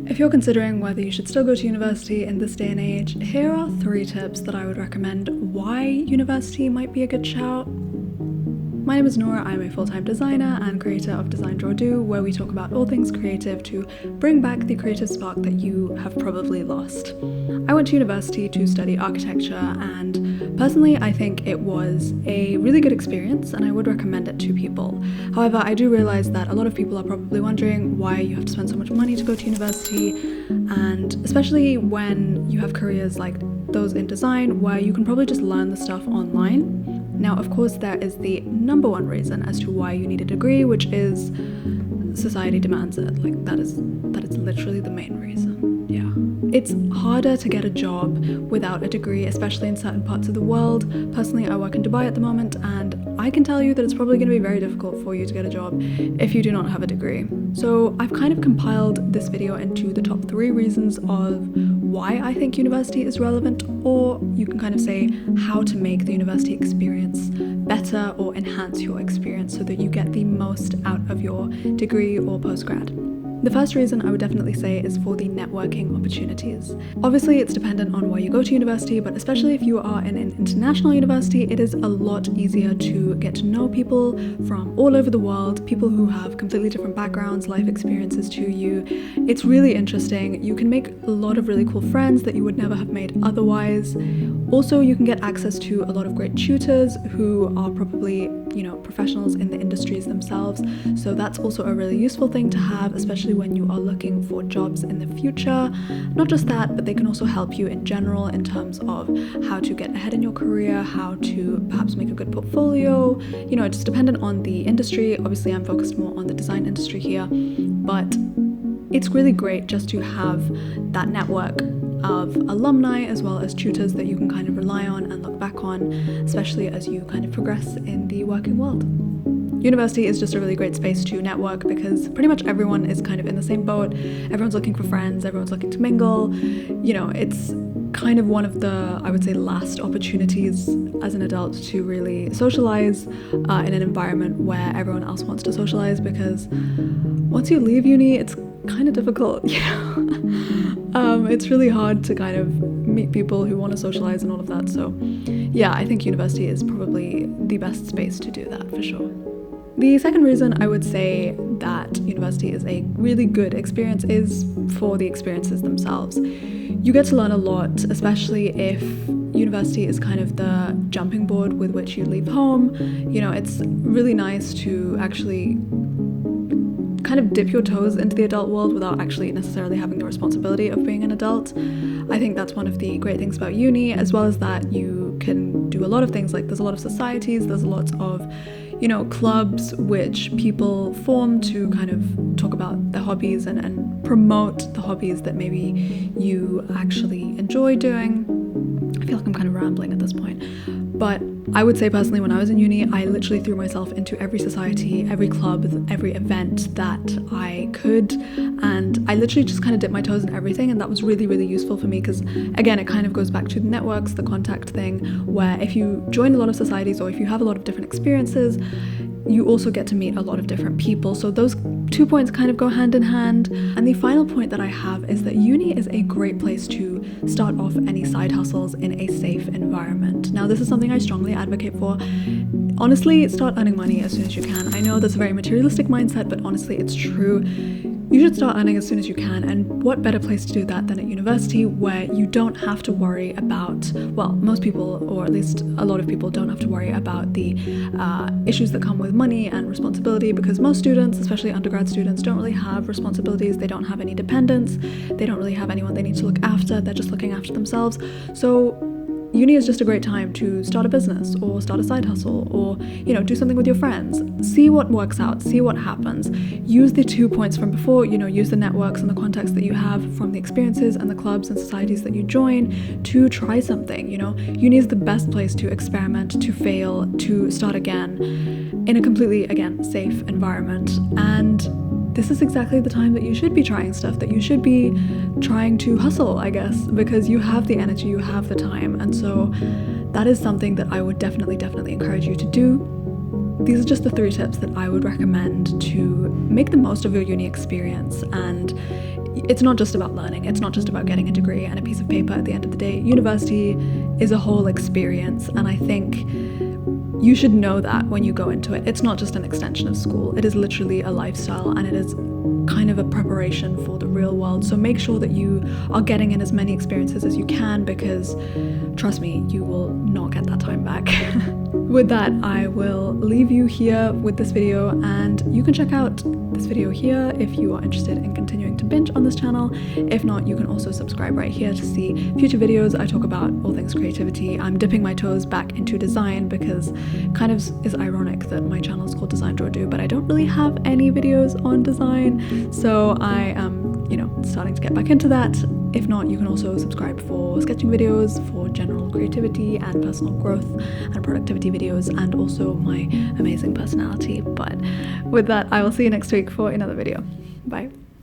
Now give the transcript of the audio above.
If you're considering whether you should still go to university in this day and age, here are 3 tips that I would recommend why university might be a good shout. My name is Nora, I'm a full-time designer and creator of Design Draw Do, where we talk about all things creative to bring back the creative spark that you have probably lost. I went to university to study architecture, and personally I think it was a really good experience and I would recommend it to people. However, I do realize that a lot of people are probably wondering why you have to spend so much money to go to university, and especially when you have careers like those in design where you can probably just learn the stuff online. Now, of course, there is the number one reason as to why you need a degree, which is society demands it. Like that is literally the main reason. Yeah. It's harder to get a job without a degree, especially in certain parts of the world. Personally, I work in Dubai at the moment, and I can tell you that it's probably going to be very difficult for you to get a job if you do not have a degree. So I've kind of compiled this video into the top 3 reasons of why I think university is relevant, or you can kind of say how to make the university experience better or enhance your experience so that you get the most out of your degree or postgrad. The first reason I would definitely say is for the networking opportunities. Obviously, it's dependent on where you go to university, but especially if you are in an international university, it is a lot easier to get to know people from all over the world, people who have completely different backgrounds, life experiences to you. It's really interesting. You can make a lot of really cool friends that you would never have made otherwise. Also, you can get access to a lot of great tutors who are probably, professionals in the industries themselves. So that's also a really useful thing to have, especially when you are looking for jobs in the future. Not just that, but they can also help you in general in terms of how to get ahead in your career, how to perhaps make a good portfolio. It's dependent on the industry. Obviously, I'm focused more on the design industry here, but it's really great just to have that network of alumni as well as tutors that you can kind of rely on and look back on, especially as you kind of progress in the working world. University is just a really great space to network because pretty much everyone is kind of in the same boat. Everyone's looking for friends, everyone's looking to mingle. It's kind of one of the, I would say, last opportunities as an adult to really socialize in an environment where everyone else wants to socialize, because once you leave uni, it's kind of difficult, it's really hard to kind of meet people who want to socialize and all of that. So yeah, I think university is probably the best space to do that for sure. The second reason I would say that university is a really good experience is for the experiences themselves. You get to learn a lot, especially if university is kind of the jumping board with which you leave home. It's really nice to actually kind of dip your toes into the adult world without actually necessarily having the responsibility of being an adult. I think that's one of the great things about uni, as well as that you can do a lot of things. Like there's a lot of societies, there's a lot of clubs which people form to kind of talk about their hobbies and promote the hobbies that maybe you actually enjoy doing. I feel like I'm kind of rambling at this point, but I would say personally, when I was in uni, I literally threw myself into every society, every club, every event that I could, and I literally just kind of dipped my toes in everything, and that was really, really useful for me because, again, it kind of goes back to the networks, the contact thing, where if you join a lot of societies or if you have a lot of different experiences, you also get to meet a lot of different people. So those 2 points kind of go hand in hand. And the final point that I have is that uni is a great place to start off any side hustles in a safe environment. Now, this is something I strongly advocate for. Honestly, start earning money as soon as you can. I know that's a very materialistic mindset, but honestly, it's true. You should start earning as soon as you can, and what better place to do that than at university, where you don't have to worry about, well, most people, or at least a lot of people, don't have to worry about the issues that come with money and responsibility, because most students, especially undergrad students, don't really have responsibilities. They don't have any dependents. They don't really have anyone they need to look after. They're just looking after themselves. So uni is just a great time to start a business or start a side hustle or, do something with your friends. See what works out, see what happens. Use the 2 points from before, use the networks and the contacts that you have from the experiences and the clubs and societies that you join to try something. Uni is the best place to experiment, to fail, to start again in a completely, again, safe environment. And this is exactly the time that you should be trying stuff, that you should be trying to hustle, I guess, because you have the energy, you have the time. And so that is something that I would definitely encourage you to do. These are just the 3 tips that I would recommend to make the most of your uni experience. And it's not just about learning, it's not just about getting a degree and a piece of paper at the end of the day. University is a whole experience, and I think you should know that when you go into it. It's not just an extension of school, it is literally a lifestyle, and it is kind of a preparation for the real world. So make sure that you are getting in as many experiences as you can, because trust me, you will not get that time back. With that, I will leave you here with this video, and you can check out this video here if you are interested in continuing to binge on this channel. If not, you can also subscribe right here to see future videos. I talk about all things creativity. I'm dipping my toes back into design because it kind of is ironic that my channel is called Design Draw Do, but I don't really have any videos on design, so I am, starting to get back into that. If not, you can also subscribe for sketching videos, for general creativity and personal growth and productivity videos, and also my amazing personality. But with that, I will see you next week for another video. Bye.